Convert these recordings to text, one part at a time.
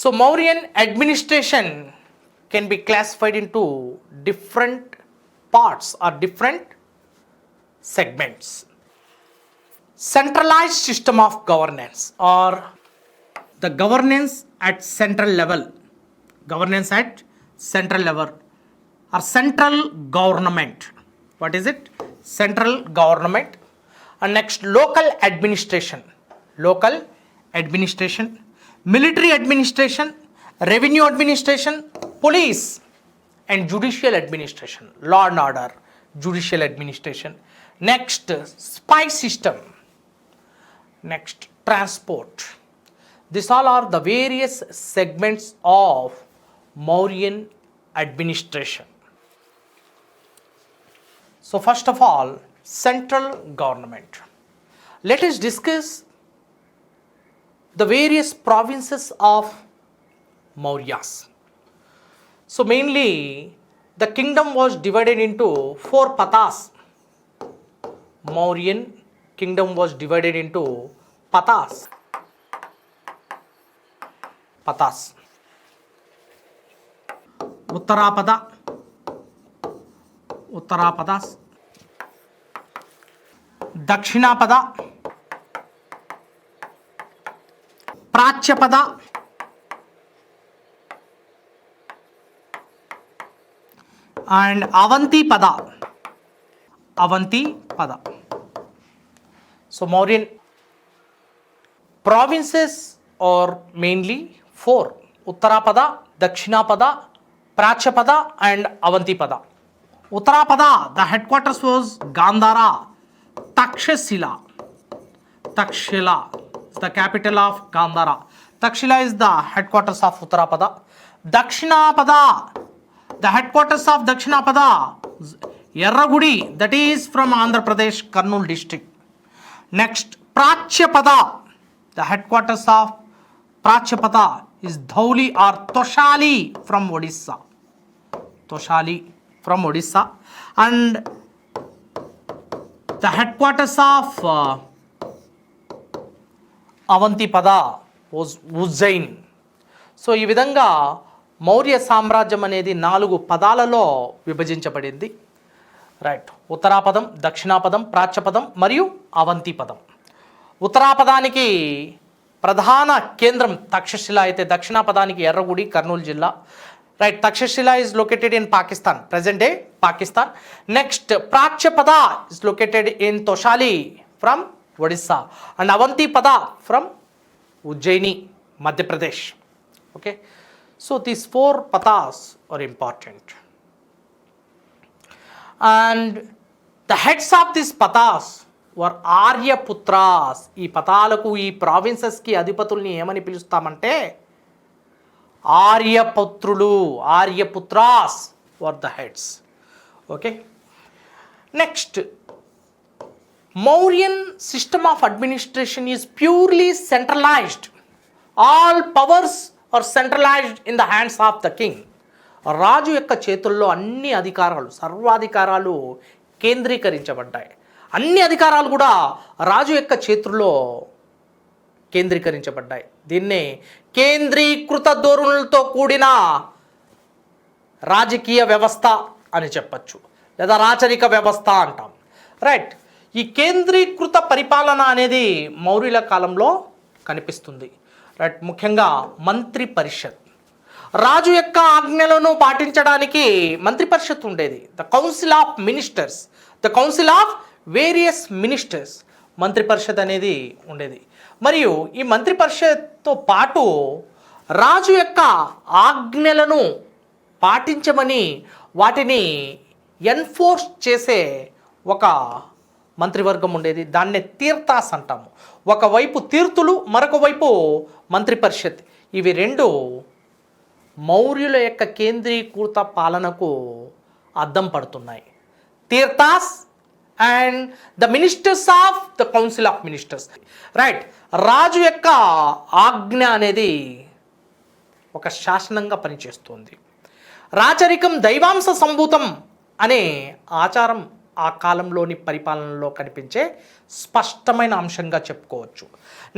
So Mauryan administration can be classified into different parts or different segments. Centralized system of governance, or the governance at central level, governance at central level, or central government. What is it? Central government. And next, local administration, military administration, revenue administration, police, and judicial administration, law and order, judicial administration. Next, spy system. Next, transport. These all are the various segments of Mauryan administration. So first of all, central government. Let us discuss the various provinces of Mauryas. So mainly the kingdom was divided into 4 patas. Mauryan kingdom was divided into patas. Uttarapada, Dakshinapada, Prachyapada, and Avantipada. So Mauryan provinces are mainly 4: Uttarapada, Dakshinapada, Prachyapada, and Avantipada. Uttarapada, the headquarters was Gandhara. Takshila is the capital of Gandhara. Takshila is the headquarters of Uttarapada. Dakshinapada, the headquarters of Dakshinapada, Yerragudi, that is from Andhra Pradesh, Kurnool district. Next, Prachyapada, the headquarters of Prachyapada is Dhauli or Toshali from Odisha. And the headquarters of Avantipada was Ujjain. So ఈ విధంగా మౌర్య సామ్రాజ్యం అనేది 4 పదాలలో విభజించబడింది. Right, ఉత్తరాపదం, దక్షిణాపదం, ప్రాచ్యపదం మరియు అవంతిపదం. ఉత్తరాపదానికి ప్రధాన కేంద్రం తక్షశిల అయితే దక్షిణాపదానికి ఎర్రగుడి, కర్నూలు జిల్లా. Right, Takshashila is located in Pakistan, present day Pakistan. Next, Prachyapada is located in Toshali from Odisha, and Avantipada from Ujjaini, Madhya Pradesh. Okay, so these 4 patas are important, and the heads of these patas were Aryaputras. ఈ పతాలకు, ఈ ప్రావిన్సెస్కి అధిపతుల్ని ఏమని పిలుస్తామంటే Aryaputras were the heads. Okay, next, Mauryan system of administration is purely centralized. All powers are centralized in the hands of the king. రాజు యొక్క చేతుల్లో అన్ని అధికారాలు, సర్వాధికారాలు కేంద్రీకరించబడ్డాయి. అన్ని అధికారాలు కూడా రాజు యొక్క చేతుల్లో కేంద్రీకరించబడ్డాయి. దీన్నే కేంద్రీకృత ధోరణులతో కూడిన రాజకీయ వ్యవస్థ అని చెప్పచ్చు, లేదా రాచరిక వ్యవస్థ అంటాం. రైట్, ఈ కేంద్రీకృత పరిపాలన అనేది మౌర్యుల కాలంలో కనిపిస్తుంది. రైట్, ముఖ్యంగా మంత్రి పరిషత్, రాజు యొక్క ఆజ్ఞలను పాటించడానికి మంత్రి పరిషత్ ఉండేది. The council of ministers, the council of various ministers, మంత్రి పరిషత్ అనేది ఉండేది. మరియు ఈ మంత్రి పరిషత్తో పాటు రాజు యొక్క ఆజ్ఞలను పాటించమని వాటిని ఎన్ఫోర్స్ చేసే ఒక మంత్రివర్గం ఉండేది. దాన్నే తీర్థాస్ అంటాము. ఒకవైపు తీర్థులు, మరొక వైపు మంత్రి పరిషత్. ఇవి 2 మౌర్యుల యొక్క కేంద్రీకృత పాలనకు అద్దం పడుతున్నాయి. తీర్థాస్ and the ministers of the council of ministers. Right, రాజు యొక్క ఆజ్ఞ అనేది ఒక శాసనంగా పనిచేస్తుంది. రాచరికం దైవాంశ సంభూతం అనే ఆచారం ఆ కాలంలోని పరిపాలనలో కనిపించే స్పష్టమైన అంశంగా చెప్పుకోవచ్చు.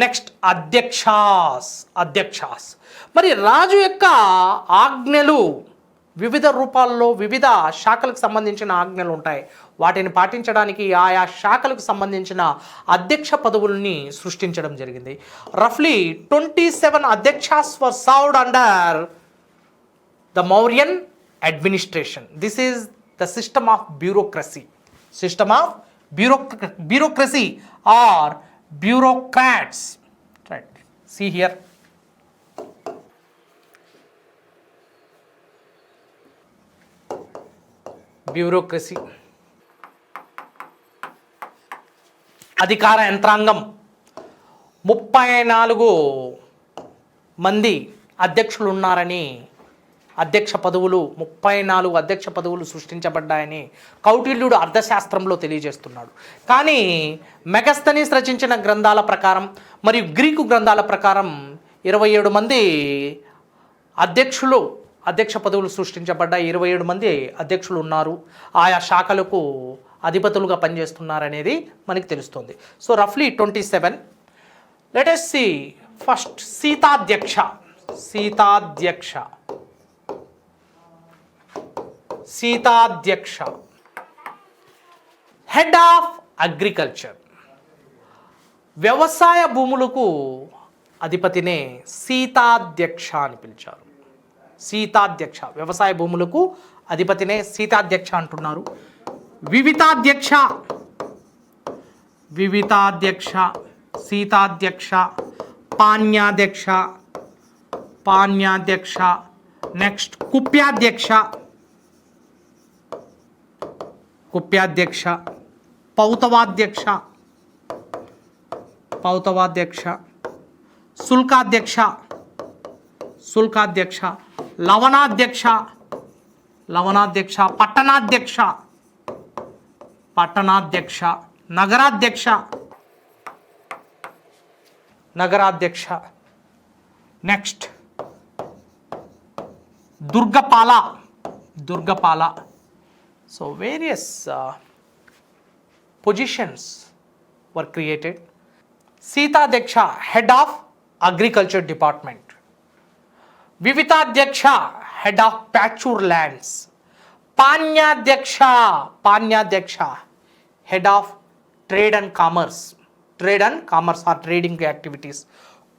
నెక్స్ట్ అధ్యక్షాస్. మరి రాజు యొక్క ఆజ్ఞలు వివిధ రూపాల్లో వివిధ శాఖలకు సంబంధించిన ఆజ్ఞలు ఉంటాయి. వాటిని పాటించడానికి ఆయా శాఖలకు సంబంధించిన అధ్యక్ష పదవుల్ని సృష్టించడం జరిగింది. రఫ్లీ 27 అధ్యక్షాస్ were served under the Mauryan administration. This is the system of bureaucracy. Bureaucracy or bureaucrats. Right. See here. Bureaucracy. అధికార యంత్రాంగం 34 మంది అధ్యక్షులు ఉన్నారని, అధ్యక్ష పదవులు 34 అధ్యక్ష పదవులు సృష్టించబడ్డాయని కౌటిల్యుడు అర్థశాస్త్రంలో తెలియజేస్తున్నాడు. కానీ మెగస్తనీస్ రచించిన గ్రంథాల ప్రకారం మరియు గ్రీకు గ్రంథాల ప్రకారం 27 మంది అధ్యక్ష పదవులు సృష్టించబడ్డాయి. 27 మంది అధ్యక్షులు ఉన్నారు, ఆయా శాఖలకు అధిపతులుగా పనిచేస్తున్నారనేది మనకి తెలుస్తుంది. సో రఫ్లీ 27. లెట్ us see ఫస్ట్ సీతాధ్యక్ష. Head of agriculture. వ్యవసాయ భూములకు అధిపతినే సీతాధ్యక్ష అని పిలిచారు. వ్యవసాయ భూములకు అధిపతినే సీతాధ్యక్ష అంటున్నారు. వివితాధ్యక్ష, సీతాధ్యక్ష, పాణ్యాధ్యక్ష. నెక్స్ట్ కుప్యాధ్యక్ష, పౌతవాధ్యక్ష, శుల్కాధ్యక్ష, లవణాధ్యక్ష, పట్టణాధ్యక్ష, నగరాధ్యక్ష. నెక్స్ట్ దుర్గపాల. So various positions were created. Sitadhyaksha, head of agriculture department. Vivitadhyaksha, head of pasture lands. Panyadhyaksha, head of trade and commerce or trading activities.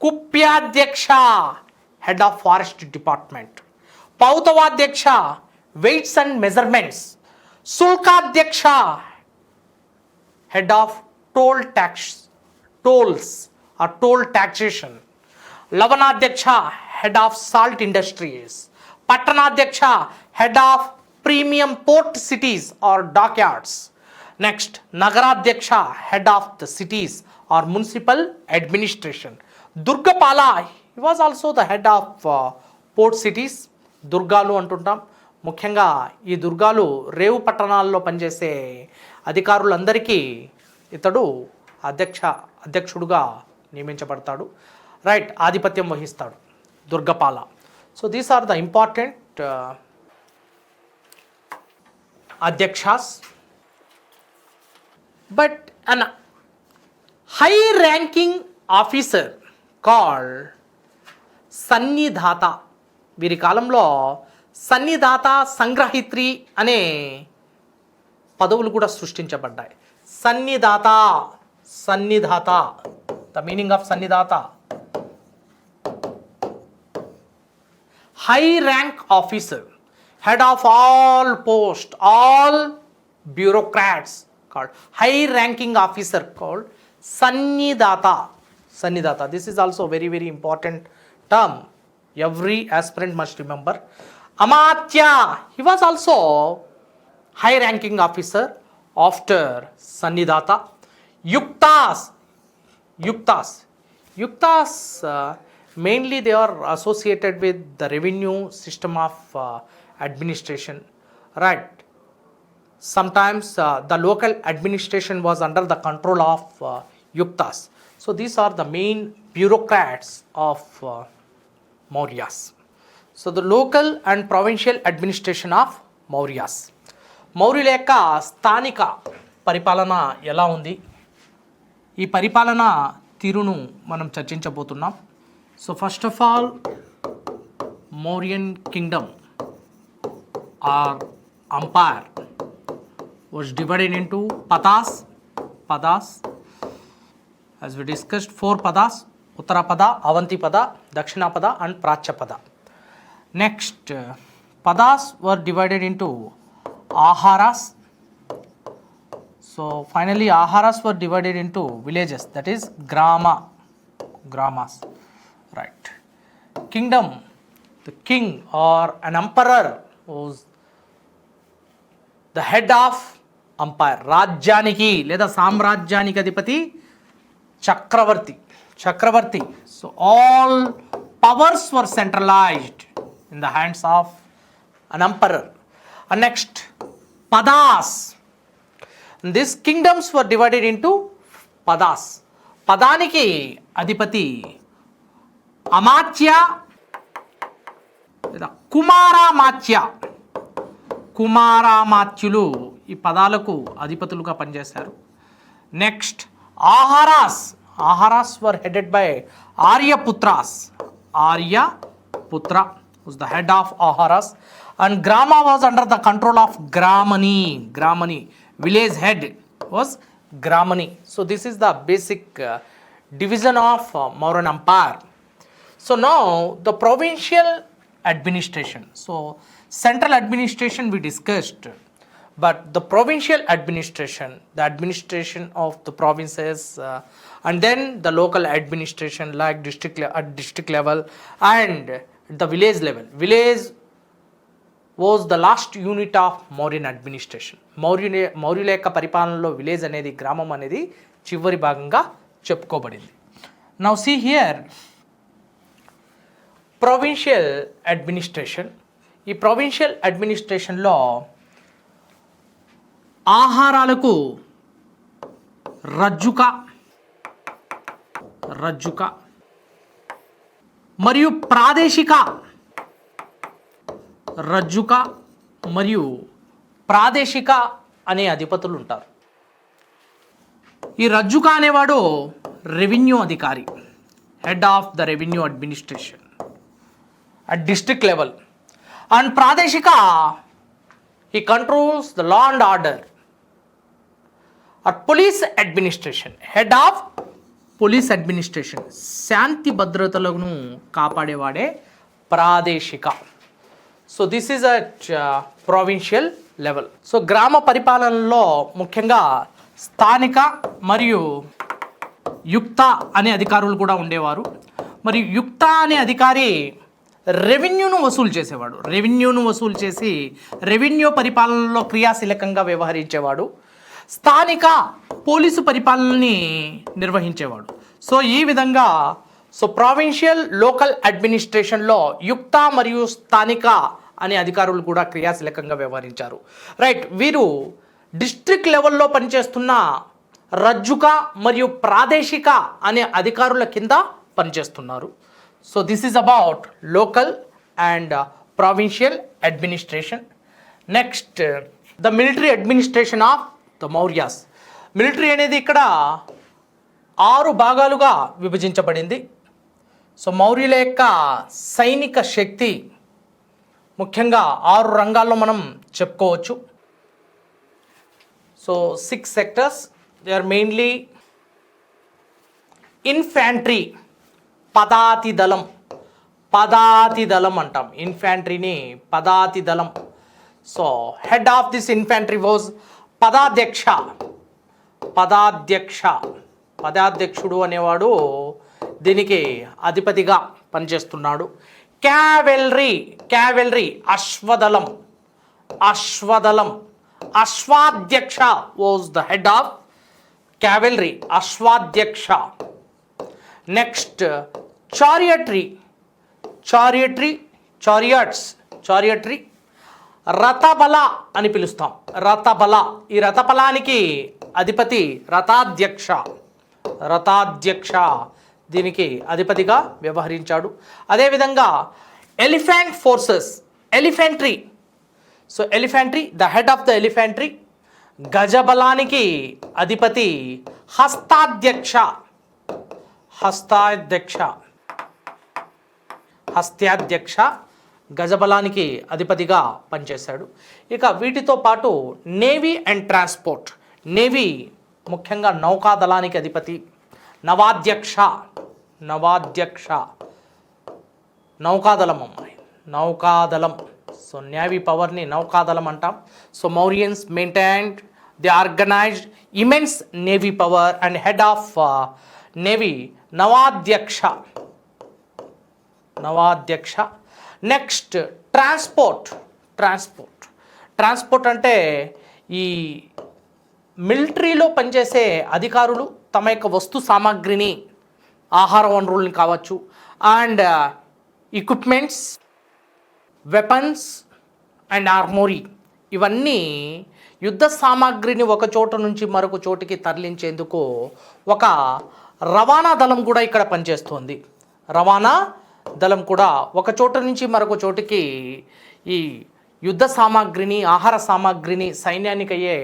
Kupyadhyaksha, head of forest department. Pautavadhyaksha, weights and measurements. Sulkadhyaksha, head of tolls or toll taxation. Lavanadhyaksha, head of salt industries. Pattanadhyaksha, head of premium port cities or dockyards. Next, Nagaradhyaksha, head of the cities or municipal administration. Durgapala, he was also the head of port cities. దుర్గాలు అంటుంటాం. ముఖ్యంగా ఈ దుర్గాలు రేవు పట్టణాల్లో పనిచేసే అధికారులందరికీ ఇతడు అధ్యక్షుడుగా నియమించబడతాడు. Right, ఆధిపత్యం వహిస్తాడు దుర్గపాల. So these are the important అధ్యక్షాస్. But an high ranking officer called సన్నిధాత. వీరి కాలంలో సన్నిధాత, సంగ్రహిత్రి అనే పదవులు కూడా సృష్టించబడ్డాయి. సన్నిధాత, ద మీనింగ్ ఆఫ్ సన్నిధాత, high rank officer, head of all post, all bureaucrats called high ranking officer called Sannidata. This is also very, very important term. Every aspirant must remember. Amatya, he was also high ranking officer after Sannidata. Yuktas, mainly they are associated with the revenue system of administration, right? Sometimes the local administration was under the control of Yuktas. So these are the main bureaucrats of Mauryas. So the local and provincial administration of Mauryas. మౌర్యుల యొక్క స్థానిక పరిపాలన ఎలా ఉంది, ఈ పరిపాలన తీరును మనం చర్చించబోతున్నాం. So first of all Mauryan kingdom or empire was divided into padas as we discussed, 4 padas: Uttarapada, Avantipada, Dakshiнаpada and Prachapada. Next, padas were divided into aharas. So finally aharas were divided into villages, that is gramas, right. Kingdom, the king or an emperor was the head of empire. రాజ్యానికి లేదా సామ్రాజ్యానికి అధిపతి చక్రవర్తి. So all powers were centralised in the hands of an emperor. And next పదాస్. This kingdoms were divided into పదాస్. పదానికి అధిపతి అమాత్య లేదా కుమారామాత్యులు ఈ పదాలకు అధిపతులుగా పనిచేశారు. నెక్స్ట్ ఆహారాస్ వర్ హెడెడ్ బై ఆర్యపుత్ర was the head of aharas, and grama was under the control of gramani. Village head was gramani. So this is the basic division of Mauryan empire. So now the provincial administration. So central administration we discussed, but the provincial administration, the administration of the provinces, and then the local administration like district level and the village level. Village was the last unit of Mauryan administration. మౌర్యుల యొక్క పరిపాలనలో village అనేది, గ్రామం అనేది చివరి భాగంగా చెప్పుకోబడింది. Now see here, provincial administration. ఈ provincial అడ్మినిస్ట్రేషన్లో ఆహారాలకు రజ్జుక మరియు ప్రాదేశిక అనే అధిపతులు ఉంటారు. ఈ రజ్జుక అనేవాడు రెవెన్యూ అధికారి, head of the revenue administration at district level. And Pradeshika, he controls the law and order. Or police administration, head of police administration, శాంతి భద్రతలను కాపాడేవాడే ప్రాదేశిక. So this is at provincial level. So గ్రామ పరిపాలనలో ముఖ్యంగా స్థానిక మరియు యుక్త అనే అధికారులు కూడా ఉండేవారు. మరియు యుక్త అనే అధికారి రెవెన్యూను వసూలు చేసి రెవెన్యూ పరిపాలనలో క్రియాశీలకంగా వ్యవహరించేవాడు. స్థానిక పోలీసు పరిపాలనని నిర్వహించేవాడు. సో ఈ విధంగా ప్రొవిన్షియల్ లోకల్ అడ్మినిస్ట్రేషన్లో యుక్త మరియు స్థానిక అనే అధికారులు కూడా క్రియాశీలకంగా వ్యవహరించారు. రైట్, వీరు డిస్ట్రిక్ట్ లెవెల్లో పనిచేస్తున్న రజ్జుక మరియు ప్రాదేశిక అనే అధికారుల కింద పనిచేస్తున్నారు. So this is about local and provincial administration. Next, the military administration of the Mauryas. Military అనేది ఇక్కడ 6 భాగాలుగా విభజించబడింది. సో మౌర్యుల యొక్క సైనిక శక్తి ముఖ్యంగా 6 రంగాల్లో మనం చెప్పుకోవచ్చు. So 6 sectors. They are mainly infantry, పదాతి దళం అంటాం. ఇన్ఫాంట్రీని పదాతి దళం. So head of this infantry was పదాధ్యక్షుడు అనేవాడు దీనికి అధిపతిగా పనిచేస్తున్నాడు. క్యావెలరీ అశ్వాధ్యక్ష was the head of cavalry, అశ్వాధ్యక్ష. నెక్స్ట్ చారియట్రీ రథబల అని పిలుస్తాం. ఈ రథబలానికి అధిపతి రథాధ్యక్ష దీనికి అధిపతిగా వ్యవహరించాడు. అదేవిధంగా elephantry. So elephantry, the head of the elephantry. గజబలానికి అధిపతి హస్తాధ్యక్ష. హస్తాధ్యక్ష గజబలానికి అధిపతిగా పనిచేశాడు. ఇక వీటితో పాటు నేవీ అండ్ ట్రాన్స్పోర్ట్. నేవీ ముఖ్యంగా నౌకాదళానికి అధిపతి నవాధ్యక్ష. నౌకాదళం అమ్మాయి, నౌకాదళం. సో నేవీ పవర్ని నౌకాదళం అంటాం. So Mauryans maintained the organised immense navy power and head of navy నవాధ్యక్ష. నెక్స్ట్ ట్రాన్స్పోర్ట్ అంటే ఈ మిలిటరీలో పనిచేసే అధికారులు తమ యొక్క వస్తు సామాగ్రిని, ఆహార వనరుల్ని కావచ్చు, అండ్ ఎక్విప్మెంట్స్, వెపన్స్ అండ్ ఆర్మోరీ, ఇవన్నీ యుద్ధ సామాగ్రిని ఒక చోట నుంచి మరొక చోటికి తరలించేందుకు ఒక రవాణా దళం కూడా ఇక్కడ పనిచేస్తుంది. రవాణా దళం కూడా ఒక చోట నుంచి మరొక చోటికి ఈ యుద్ధ సామాగ్రిని, ఆహార సామాగ్రిని, సైన్యానికి అయ్యే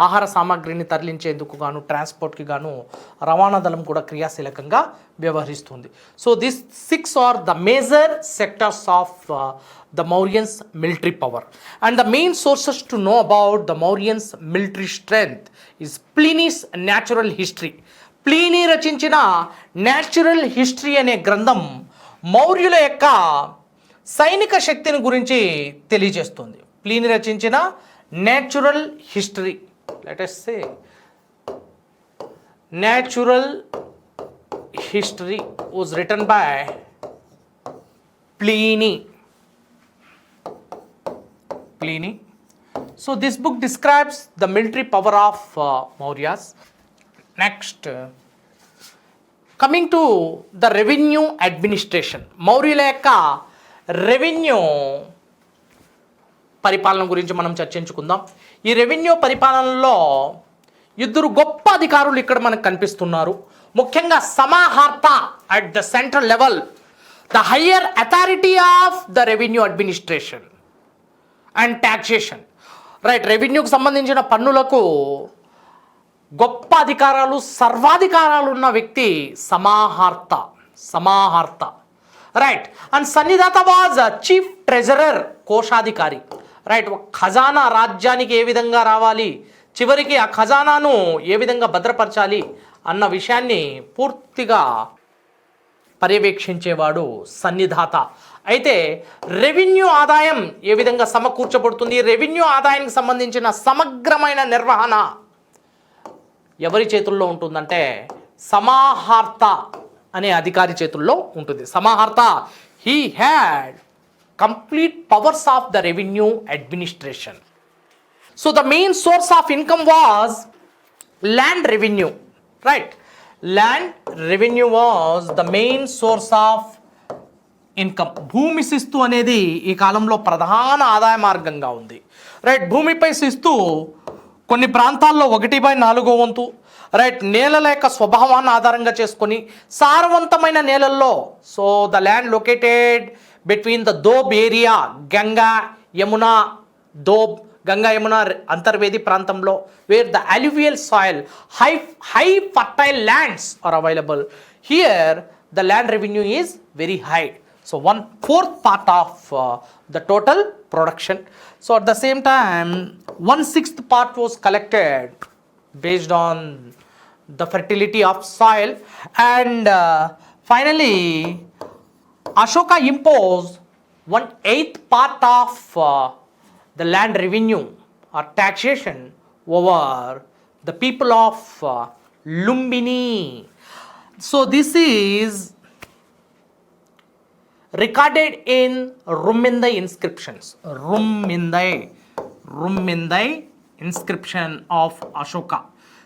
ఆహార సామాగ్రిని తరలించేందుకు గాను, ట్రాన్స్పోర్ట్కి గాను రవాణా దళం కూడా క్రియాశీలకంగా వ్యవహరిస్తుంది. So this 6 are the major sectors of the Mauryans' military power. And the main sources to know about the Mauryans' military strength is Pliny's Natural History. Pliny రచించిన న్యాచురల్ హిస్టరీ అనే గ్రంథం మౌర్యుల యొక్క సైనిక శక్తిని గురించి తెలియజేస్తుంది. ప్లీనీ రచించిన natural history, let us say natural history was written by Pliny. So this book describes the military power of Mauryas. Next, coming to the revenue administration. మౌర్యుల యొక్క రెవెన్యూ పరిపాలన గురించి మనం చర్చించుకుందాం. ఈ రెవెన్యూ పరిపాలనలో ఇద్దరు గొప్ప అధికారులు ఇక్కడ మనకు కనిపిస్తున్నారు. ముఖ్యంగా సమాహర్త at the central level, the higher authority of the revenue administration and taxation. Right, రెవెన్యూకి సంబంధించిన పన్నులకు గొప్ప అధికారాలు, సర్వాధికారాలు ఉన్న వ్యక్తి సమాహర్త. రైట్, అండ్ సన్నిధాత వాజ్ చీఫ్ ట్రెజరర్, కోశాధికారి. రైట్, ఖజానా రాజ్యానికి ఏ విధంగా రావాలి, చివరికి ఆ ఖజానాను ఏ విధంగా భద్రపరచాలి అన్న విషయాన్ని పూర్తిగా పర్యవేక్షించేవాడు సన్నిధాత. అయితే రెవెన్యూ ఆదాయం ఏ విధంగా సమకూర్చబడుతుంది, రెవెన్యూ ఆదాయానికి సంబంధించిన సమగ్రమైన నిర్వహణ ఎవరి చేతుల్లో ఉంటుందంటే సమాహర్త అనే అధికారి చేతుల్లో ఉంటుంది. సమాహర్త, he had complete powers of the revenue administration. So the main source of income was land revenue. Right, land revenue was the main source of income. భూమి శిస్తు అనేది ఈ కాలంలో ప్రధాన ఆదాయ మార్గంగా ఉంది. రైట్, భూమిపై శిస్తు కొన్ని ప్రాంతాల్లో 1/4 వంతు. రైట్, నేలల యొక్క స్వభావాన్ని ఆధారంగా చేసుకొని సారవంతమైన నేలల్లో, so the land located between the doab area, Ganga Yamuna అంతర్వేది ప్రాంతంలో, where the alluvial soil, high fertile lands are available. Here the land revenue is very high. So 1/4 part of the total production. So at the same time 1/6 part was collected based on the fertility of soil, and finally Ashoka imposed 1/8 part of the land revenue or taxation over the people of Lumbini. So this is recorded in Rummindai inscriptions. Rummindai inscription of Ashoka.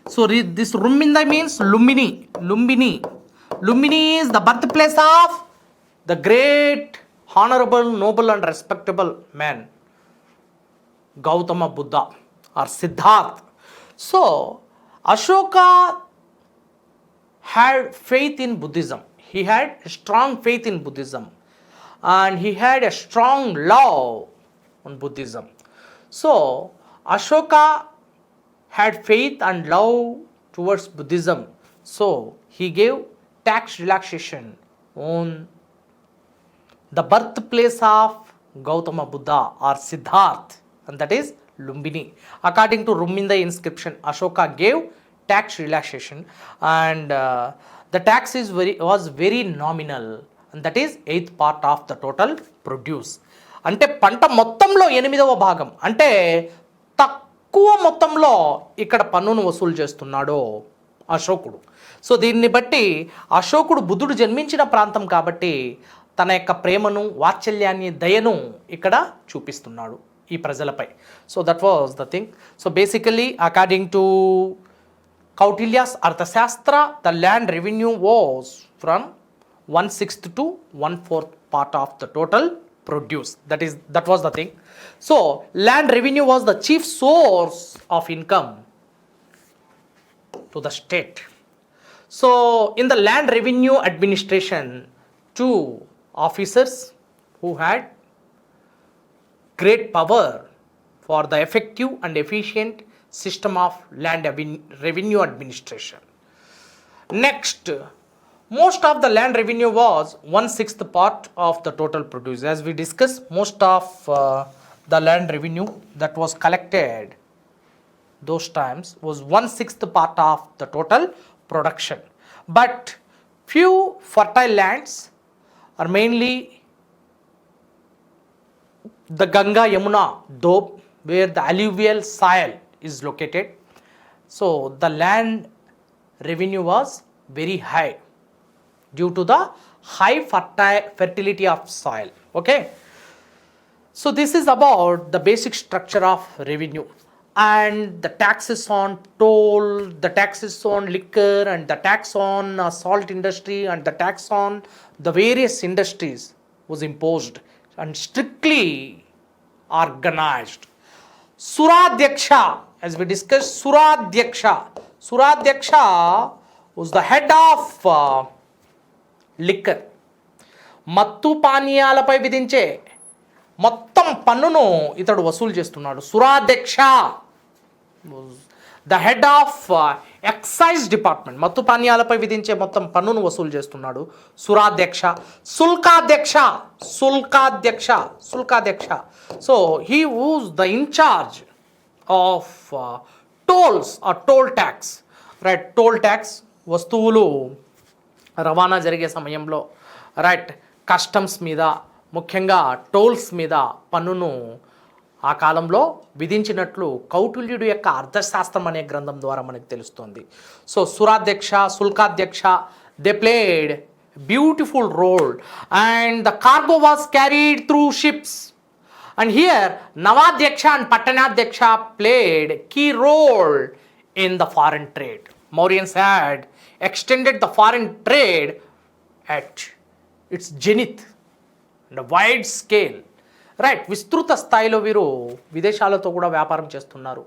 So this Rummindai means Lumbini. Lumbini is the birthplace of the great, honorable, noble and respectable man Gautama Buddha or Siddhartha. So Ashoka had faith in Buddhism. He had a strong faith in Buddhism, and he had a strong love on Buddhism. So Ashoka had faith and love towards Buddhism, so he gave tax relaxation on the birthplace of Gautama Buddha or Siddharth, and that is Lumbini. According to Ruminda inscription, Ashoka gave tax relaxation, and the tax was very nominal, and that is eighth part of the total produce. అంటే పంట మొత్తంలో ఎనిమిదవ భాగం, అంటే తక్కువ మొత్తంలో ఇక్కడ పన్నును వసూలు చేస్తున్నాడు అశోకుడు. సో దీన్ని బట్టి అశోకుడు బుద్ధుడు జన్మించిన ప్రాంతం కాబట్టి తన యొక్క ప్రేమను, వాత్సల్యాన్ని, దయను ఇక్కడ చూపిస్తున్నాడు ఈ ప్రజలపై. So that was the thing. So basically according to Kautilya's Arthashastra, the land revenue was from 1/6 to 1/4 part of the total produce. That was the thing. So land revenue was the chief source of income to the state. So in the land revenue administration, two officers who had great power for the effective and efficient system of land revenue administration. Next, most of the land revenue was 1/6 part of the total produce. As we discussed, most of the land revenue that was collected those times was 1/6 part of the total production. But few fertile lands are mainly the Ganga Yamuna Doab, where the alluvial soil is located. So the land revenue was very high due to the high fertility of soil. Okay, so this is about the basic structure of revenue, and the taxes on toll, the taxes on liquor, and the tax on salt industry, and the tax on the various industries was imposed and strictly organized. Suradhyaksha, as we discussed, Suradhyaksha was the head of liquor. మత్తు పానీయాలపై విధించే మొత్తం పన్నును ఇతడు వసూలు చేస్తున్నాడు. సురాధ్యక్ష, the head of excise department, మత్తు పానీయాలపై విధించే మొత్తం పన్నును వసూలు చేస్తున్నాడు సురాధ్యక్ష. సుల్కాధ్యక్ష, so he was the incharge of tolls or toll tax, right. Toll tax వస్తువులు రవాణా జరిగే సమయంలో, రైట్, కస్టమ్స్ మీద, ముఖ్యంగా టోల్స్ మీద పన్నును ఆ కాలంలో విధించినట్లు కౌటిల్యుడు యొక్క అర్థశాస్త్రం అనే గ్రంథం ద్వారా మనకు తెలుస్తుంది. సో సురాధ్యక్ష, సుల్కాధ్యక్ష, they played beautiful role, and the cargo was carried through ships. And here Navadhyaksha and Pattanadhyaksha played key role in the foreign trade. Mauryans had extended the foreign trade at its zenith and a wide scale. Right, విస్తృత స్థాయిలో వీరు విదేశాలతో కూడా వ్యాపారం చేస్తున్నారు.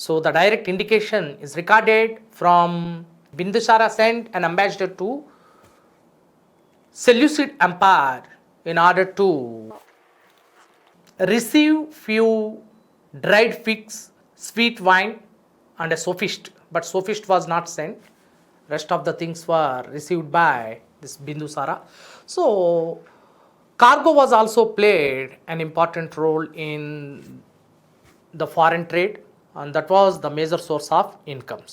So the direct indication is recorded from Bindusara sent an ambassador to Seleucid Empire in order to receive few dried figs, sweet wine, and a sophist. But sophist was not sent. Rest of the things were received by this Bindusara. So cargo was also played an important role in the foreign trade, and that was the major source of incomes.